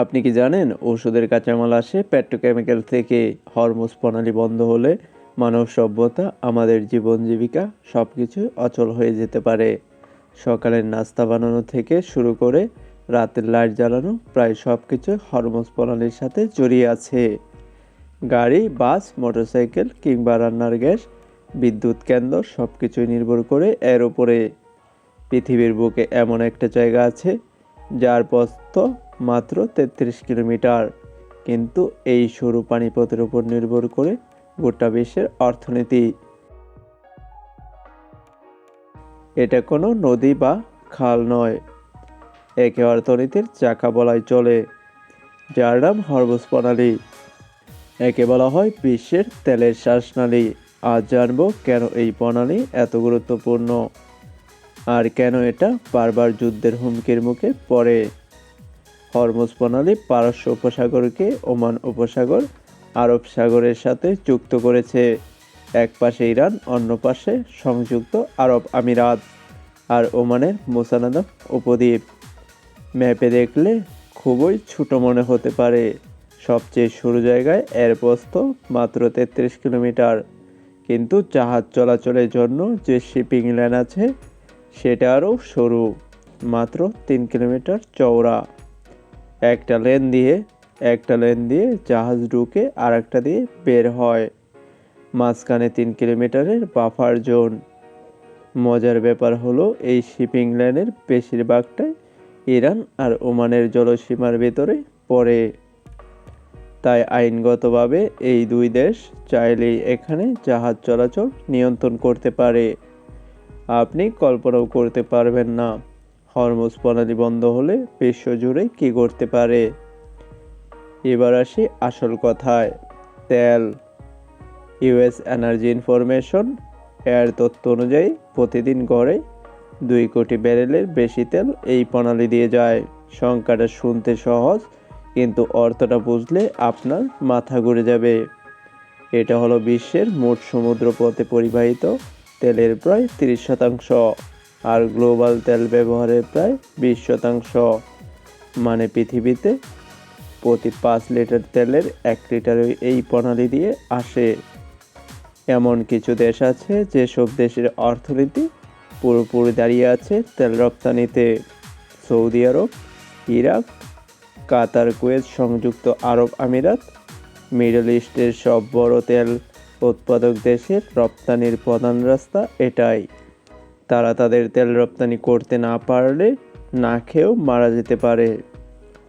আপনি কি জানেন ওষুধের কাঁচামাল আসে পেট্রোকেমিক্যাল থেকে? হরমুজ প্রণালী বন্ধ হলে মানব সভ্যতা, আমাদের জীবন জীবিকা সবকিছু অচল হয়ে যেতে পারে। সকালের নাস্তা বানানো থেকে শুরু করে রাতের লাইট জ্বালানো, প্রায় সবকিছু হরমুজ প্রণালীর সাথে জড়িয়ে আছে। গাড়ি, বাস, মোটরসাইকেল কিংবা রান্নার গ্যাস, বিদ্যুৎ কেন্দ্র সবকিছুই নির্ভর করে এর উপরে। পৃথিবীর বুকে এমন একটা জায়গা আছে যার প্রস্থ মাত্র ৩৩ কিলোমিটার, কিন্তু এই সরু পানিপথের উপর নির্ভর করে গোটা বিশ্বের অর্থনীতি। এটা কোনো নদী বা খাল নয়, একে অর্থনীতির চাকা বলাই চলে, যার নাম হরমুজ প্রণালী। একে বলা হয় বিশ্বের তেলের শ্বাসনালী। আজ জানবো কেন এই প্রণালী এত গুরুত্বপূর্ণ আর কেন এটা বারবার যুদ্ধের হুমকির মুখে পড়ে। হরমুজ প্রণালী পারস্য উপসাগরকে ওমান উপসাগর, আরব সাগরের সাথে যুক্ত করেছে। এক পাশে ইরান, অন্য পাশে সংযুক্ত আরব আমিরাত আর ওমানের মুসানাদা উপদ্বীপ। ম্যাপে দেখলে খুবই ছোট মনে হতে পারে, সবচেয়ে সরু জায়গায় এর প্রস্থ মাত্র ৩৩ কিলোমিটার, কিন্তু জাহাজ চলাচলের জন্য যে শিপিং লাইন আছে সেটা আরও সরু, মাত্র ৩ কিলোমিটার চওড়া। একটা লেন দিয়ে জাহাজ ঢুকে আর একটা দিয়ে বের হয়, মাঝখানে ৩ কিলোমিটারের বাফার জোন। মজার ব্যাপার হলো এই শিপিং লাইনের বেশিরভাগটাই ইরান আর ওমানের জলসীমার ভেতরে পড়ে। তাই আইনগতভাবে এই দুই দেশ চাইলেই এখানে জাহাজ চলাচল নিয়ন্ত্রণ করতে পারে। আপনি কল্পনাও করতে পারবেন না হরমুজ প্রণালী বন্ধ হলে বিশ্বজুড়ে কী করতে পারে। এবার আসি আসল কথায়। তেল। ইউএস এনার্জি ইনফরমেশন এর তথ্য অনুযায়ী প্রতিদিন গড়ে ২ কোটি ব্যারেলের বেশি তেল এই প্রণালী দিয়ে যায়। সংখ্যাটা শুনতে সহজ, কিন্তু অর্থটা বুঝলে আপনার মাথা ঘুরে যাবে। এটা হলো বিশ্বের মোট সমুদ্রপথে পরিবাহিত তেলের প্রায় ৩০%, আর গ্লোবাল তেল ব্যবহারের প্রায় ২০%। মানে পৃথিবীতে প্রতি ৫ লিটার তেলের ১ লিটারই এই প্রণালী দিয়ে আসে। এমন কিছু দেশ আছে যেসব দেশের অর্থনীতি পুরোপুরি দাঁড়িয়ে আছে তেল রপ্তানিতে: সৌদি আরব, ইরাক, কাতার, কুয়েত, সংযুক্ত আরব আমিরাত। মিডল ইস্টের সব বড় তেল উৎপাদক দেশের রপ্তানির প্রধান রাস্তা এটাই। তারা তাদের তেল রপ্তানি করতে না পারলে না খেয়েও মারা যেতে পারে।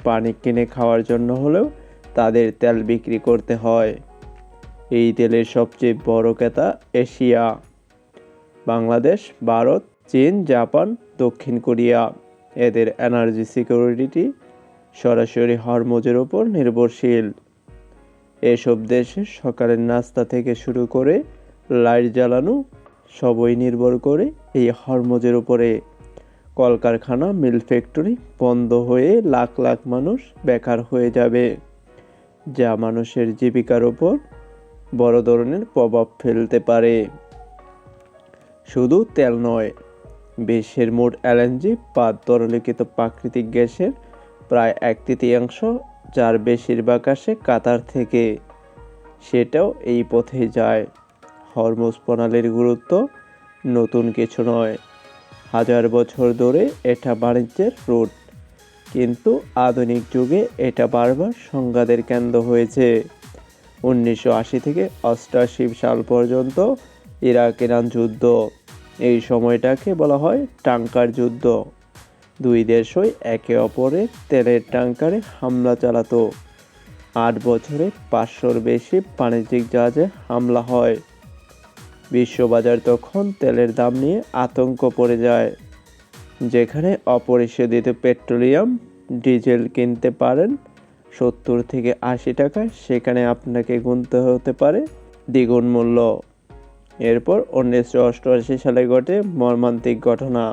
পানি কিনে খাওয়ার জন্য হলেও তাদের তেল বিক্রি করতে হয়। এই তেলের সবচেয়ে বড় ক্রেতা এশিয়া: বাংলাদেশ, ভারত, চীন, জাপান, দক্ষিণ কোরিয়া। এদের এনার্জি সিকিউরিটি সরাসরি হরমুজের উপর নির্ভরশীল। এসব দেশে সকালের নাস্তা থেকে শুরু করে লাইট জ্বালানো সবই নির্ভর করে এই হরমুজের উপরে। কলকারখানা, মিল, ফ্যাক্টরি বন্ধ হয়ে লাখ লাখ মানুষ বেকার হয়ে যাবে, যা মানুষের জীবিকার উপর বড় ধরনের প্রভাব ফেলতে পারে। শুধু তেল নয়, বিশ্বের মোট এলএনজি বা তরলীকৃত প্রাকৃতিক গ্যাসের প্রায় ১/৩, যার বেশিরভাগ আসে কাতার থেকে, সেটাও এই পথে যায়। হরমুজ প্রণালীর গুরুত্ব নতুন কিছু নয়, হাজার বছর ধরে এটা বাণিজ্যের রুট, কিন্তু আধুনিক যুগে এটা বারবার সংঘাতের কেন্দ্র হয়েছে। ১৯৮০ থেকে ৮৮ সাল পর্যন্ত ইরাক-ইরান যুদ্ধ, এই সময়টাকে বলা হয় ট্যাঙ্কার যুদ্ধ। দুই দেশই একে অপরের তেলের ট্যাঙ্কারে হামলা চালাতো। ৮ বছরে ৫০০-র বেশি বাণিজ্যিক জাহাজে হামলা হয়। বিশ্ববাজার তখন তেলের দাম নিয়ে আতঙ্ক পড়ে যায়। যেখানে অপরিশোধিত পেট্রোলিয়াম, ডিজেল কিনতে পারেন ৭০ থেকে ৮০ টাকায়, সেখানে আপনাকে গুনতে হতে পারে দ্বিগুণ মূল্য। এরপর ১৯৮৮ সালে ঘটে মর্মান্তিক ঘটনা।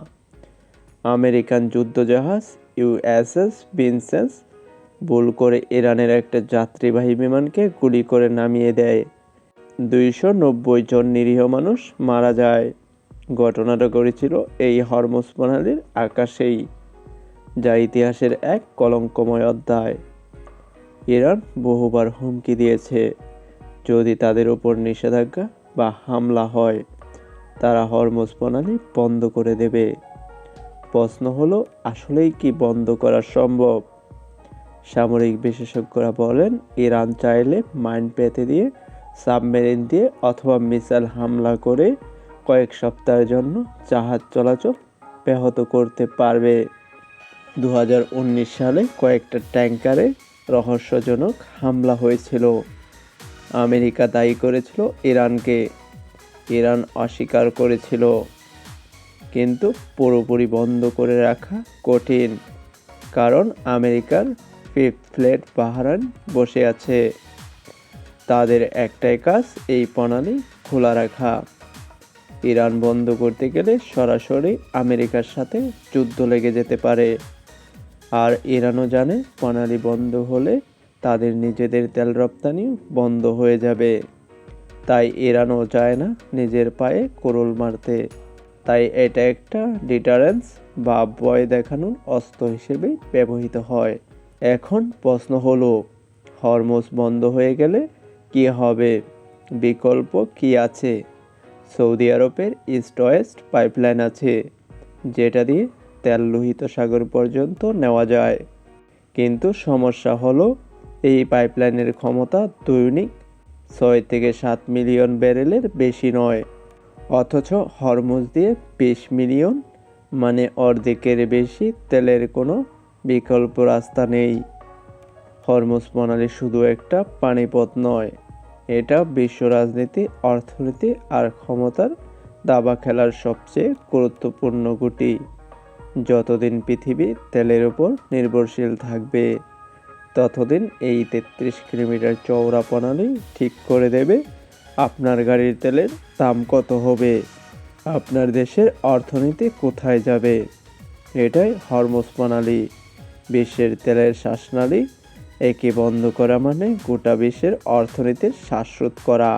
আমেরিকান যুদ্ধজাহাজ ইউএসএস ভিনসেন্ট ভুল করে ইরানের একটা যাত্রীবাহী বিমানকে গুলি করে নামিয়ে দেয়। ২৯০ জন নিরীহ মানুষ মারা যায়। ঘটনাটা ঘটেছিল এই হরমুজ প্রণালীর আকাশেই, যা ইতিহাসের এক কলঙ্কময় অধ্যায়। ইরান বহুবার হুমকি দিয়েছে, যদি তাদের উপর নিষেধাজ্ঞা বা হামলা হয় তারা হরমুজ প্রণালী বন্ধ করে দেবে। প্রশ্ন হলো, আসলেই কি বন্ধ করা সম্ভব? সামরিক বিশেষজ্ঞরা বলেন, ইরান চাইলে মাইন পেতে দিয়ে, সাবমেরিন দিয়ে অথবা মিসাইল হামলা করে কয়েক সপ্তাহের জন্য জাহাজ চলাচল ব্যাহত করতে পারবে। 2019 সালে কয়েকটা ট্যাঙ্কারে রহস্যজনক হামলা হয়েছিল। আমেরিকা দায়ী করেছিল ইরানকে, ইরান অস্বীকার করেছিল। কিন্তু পুরোপুরি বন্ধ করে রাখা কঠিন, কারণ আমেরিকার ফিফথ ফ্লিট বাহরাইন বসে আছে। তাদের একটাই কাজ, এই প্রণালী খোলা রাখা। ইরান বন্ধ করতে গেলে সরাসরি আমেরিকার সাথে যুদ্ধ লেগে যেতে পারে। আর ইরানও জানে, প্রণালী বন্ধ হলে তাদের নিজেদের তেল রপ্তানিও বন্ধ হয়ে যাবে। তাই ইরানও চায় না নিজের পায়ে কুড়ুল মারতে। তাই এটা একটা ডিটারেন্স বা ভয় দেখানোর অস্ত্র হিসেবে ব্যবহৃত হয়। এখন প্রশ্ন হলো, হরমুজ বন্ধ হয়ে গেলে কি হবে? বিকল্প কি আছে? সৌদি আরবের ইস্ট ওয়েস্ট পাইপলাইন আছে, যেটা দিয়ে তেল লোহিত সাগর পর্যন্ত নেওয়া যায়। কিন্তু সমস্যা হলো, এই পাইপলাইনের ক্ষমতা দৈনিক 6 থেকে 7 মিলিয়ন ব্যারেলের বেশি নয়। অথচ হরমুজ দিয়ে 20 মিলিয়ন, মানে অর্ধেকের বেশি তেলের কোনো বিকল্প রাস্তা নেই। হরমুজ প্রণালী শুধু একটা পানিপথ নয়, এটা বিশ্ব রাজনীতি, অর্থনীতি আর ক্ষমতার দাবা খেলার সবচেয়ে গুরুত্বপূর্ণ গুটি। যতদিন পৃথিবী তেলের উপর নির্ভরশীল থাকবে, ততদিন এই 33 কিলোমিটার চওড়া প্রণালী ঠিক করে দেবে আপনার গাড়ির তেলের দাম কত হবে, আপনার দেশের অর্থনীতি কোথায় যাবে। এটাই হরমুজ প্রণালী, বিশ্বের তেলের শ্বাসনালী। একে বন্ধ করা মানে গোটা বিশ্বের অর্থনীতির শ্বাসরোধ করা।